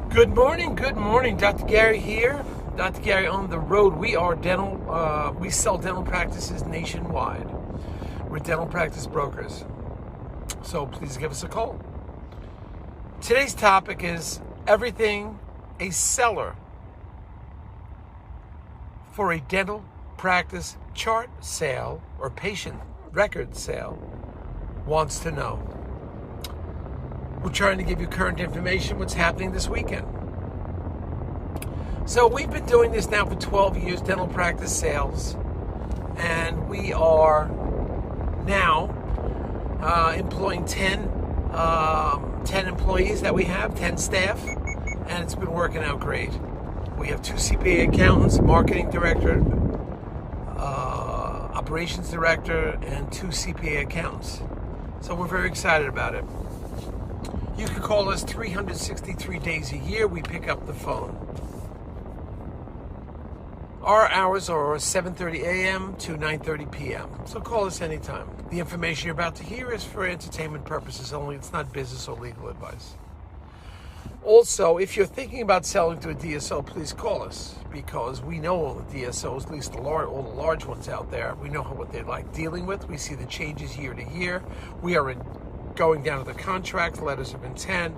Good morning, Dr. Gary here. Dr. Gary on the road. We are we sell dental practices nationwide. We're dental practice brokers. So please give us a call. Today's topic is everything a seller for a dental practice chart sale or patient record sale wants to know. We're trying to give you current information, what's happening this weekend. So we've been doing this now for 12 years, dental practice sales, and we are now employing 10 employees that we have, 10 staff, and it's been working out great. We have 2 CPA accountants, marketing director, operations director, and 2 CPA accountants. So we're very excited about it. You can call us 363 days a year. We pick up the phone. Our hours are 7:30 a.m. to 9:30 p.m. So call us anytime. The information you're about to hear is for entertainment purposes only. It's not business or legal advice. Also, if you're thinking about selling to a DSO, please call us because we know all the DSOs, at least all the large ones out there. We know what they like dealing with. We see the changes year to year. We are going down to the contract, letters of intent,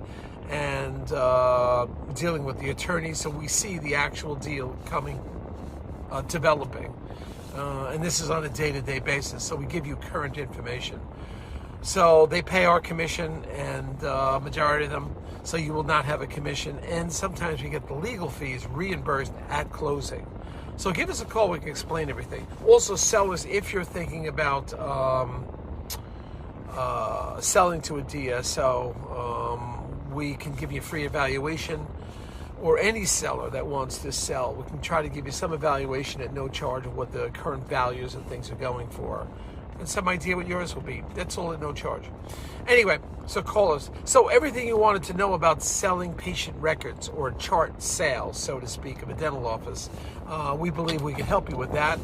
and dealing with the attorneys. So we see the actual deal developing. And this is on a day-to-day basis. So we give you current information. So they pay our commission, and majority of them, so you will not have a commission. And sometimes we get the legal fees reimbursed at closing. So give us a call. We can explain everything. Also, sellers, if you're thinking about selling to a DSO, we can give you a free evaluation, or any seller that wants to sell. We can try to give you some evaluation at no charge of what the current values and things are going for, and some idea what yours will be. That's all at no charge. Anyway, so call us. So everything you wanted to know about selling patient records or chart sales, so to speak, of a dental office, we believe we can help you with that.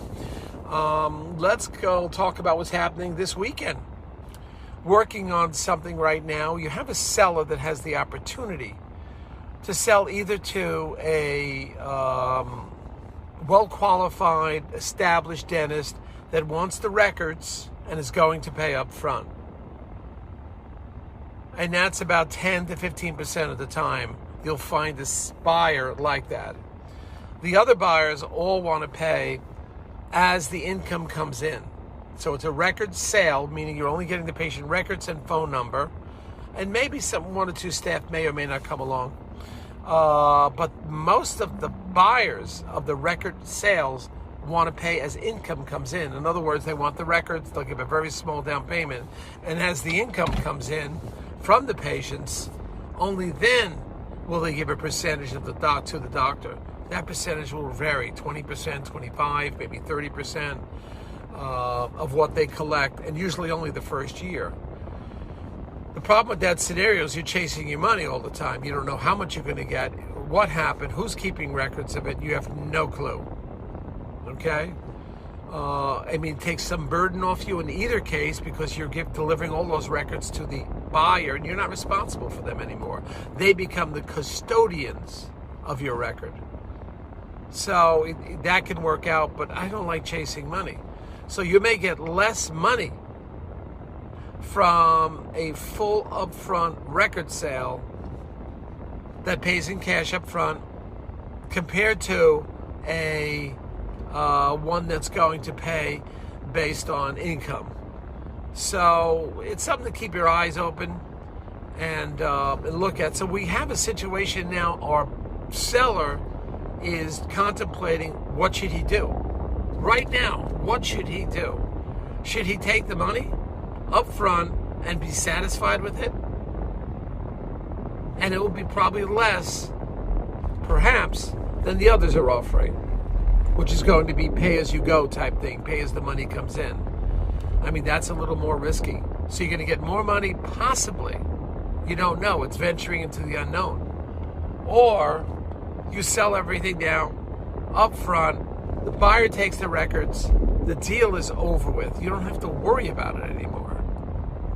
Let's go talk about what's happening this weekend. Working on something right now. You have a seller that has the opportunity to sell either to a well-qualified, established dentist that wants the records and is going to pay up front. And that's about 10 to 15% of the time you'll find a buyer like that. The other buyers all want to pay as the income comes in. So it's a record sale, meaning you're only getting the patient records and phone number, and maybe one or two staff may or may not come along. But most of the buyers of the record sales want to pay as income comes in. In other words, they want the records, they'll give a very small down payment, and as the income comes in from the patients, only then will they give a percentage of to the doctor. That percentage will vary, 20%, 25%, maybe 30%. Of what they collect, and usually only the first year. The problem with that scenario is you're chasing your money all the time. You don't know how much you're going to get, what happened, who's keeping records of it. You have no clue. Okay? It takes some burden off you in either case because you're delivering all those records to the buyer and you're not responsible for them anymore. They become the custodians of your record. So that can work out, but I don't like chasing money. So you may get less money from a full upfront record sale that pays in cash up front compared to a one that's going to pay based on income. So it's something to keep your eyes open and look at. So we have a situation now. Our seller is contemplating what should he do. Right now, what should he do? Should he take the money up front and be satisfied with it? And it will be probably less, perhaps, than the others are offering, which is going to be pay-as-you-go type thing, pay as the money comes in. That's a little more risky. So you're going to get more money, possibly. You don't know. It's venturing into the unknown. Or you sell everything down up front. The buyer takes the records. The deal is over with. You don't have to worry about it anymore.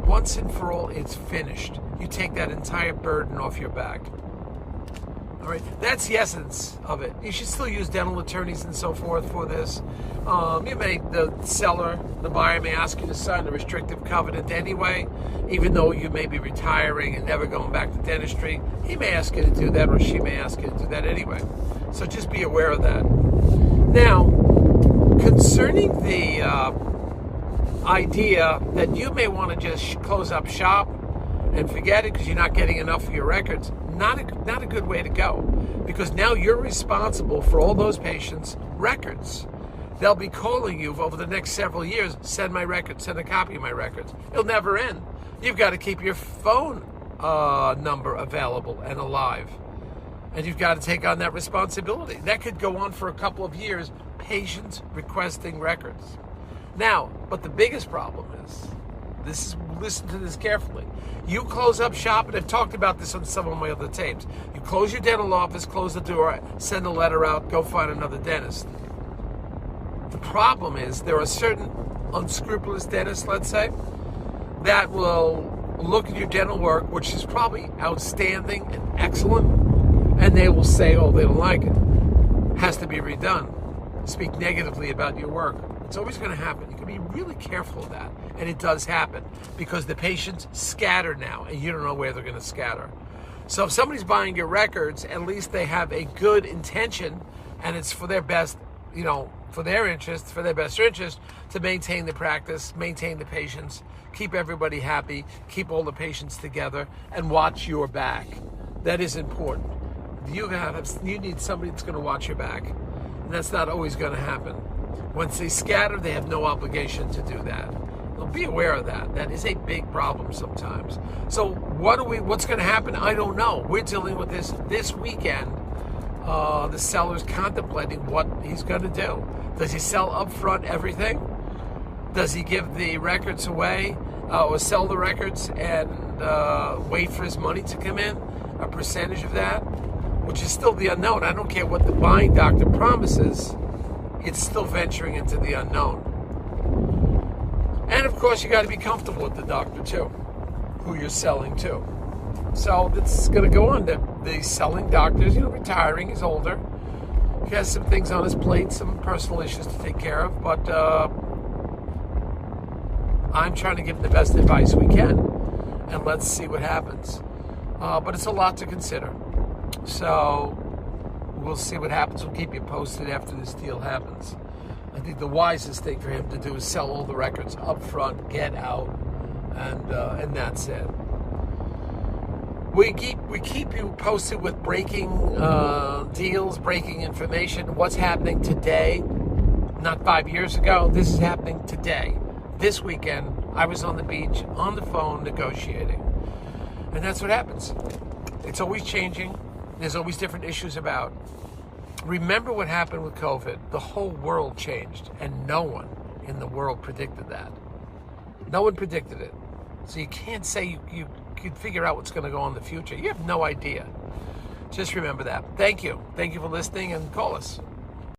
Once and for all, it's finished. You take that entire burden off your back. All right, that's the essence of it. You should still use dental attorneys and so forth for this. The buyer may ask you to sign a restrictive covenant anyway, even though you may be retiring and never going back to dentistry. He may ask you to do that, or she may ask you to do that anyway. So just be aware of that. Now, concerning the idea that you may want to just close up shop and forget it because you're not getting enough of your records, not a good way to go, because now you're responsible for all those patients' records. They'll be calling you over the next several years, send my records, send a copy of my records. It'll never end. You've got to keep your phone number available and alive. And you've got to take on that responsibility. That could go on for a couple of years, patients requesting records. Now, but the biggest problem is, listen to this carefully. You close up shop, and I've talked about this on some of my other tapes. You close your dental office, close the door, send a letter out, go find another dentist. The problem is there are certain unscrupulous dentists, let's say, that will look at your dental work, which is probably outstanding and excellent, and they will say, oh, they don't like it. Has to be redone. Speak negatively about your work. It's always going to happen. You can be really careful of that. And it does happen because the patients scatter now and you don't know where they're going to scatter. So if somebody's buying your records, at least they have a good intention and it's for their best, for their interest, for their best interest to maintain the practice, maintain the patients, keep everybody happy, keep all the patients together, and watch your back. That is important. You need somebody that's going to watch your back. And that's not always going to happen. Once they scatter, they have no obligation to do that. So be aware of that. That is a big problem sometimes. So what's going to happen? I don't know. We're dealing with this weekend. The seller's contemplating what he's going to do. Does he sell upfront everything? Does he give the records away or sell the records and wait for his money to come in? A percentage of that? Which is still the unknown. I don't care what the buying doctor promises. It's still venturing into the unknown. And of course, you got to be comfortable with the doctor too, who you're selling to. So it's going to go on. The selling doctor's, retiring. He's older. He has some things on his plate, some personal issues to take care of. But I'm trying to give him the best advice we can, and let's see what happens. But it's a lot to consider. So we'll see what happens. We'll keep you posted after this deal happens. I think the wisest thing for him to do is sell all the records up front, get out, and that's it. We keep you posted with breaking deals, breaking information. What's happening today? Not 5 years ago. This is happening today. This weekend, I was on the beach on the phone negotiating, and that's what happens. It's always changing. There's always different issues about. Remember what happened with COVID. The whole world changed, and no one in the world predicted that. No one predicted it. So you can't say you could figure out what's going to go on in the future. You have no idea. Just remember that. Thank you. Thank you for listening, and call us.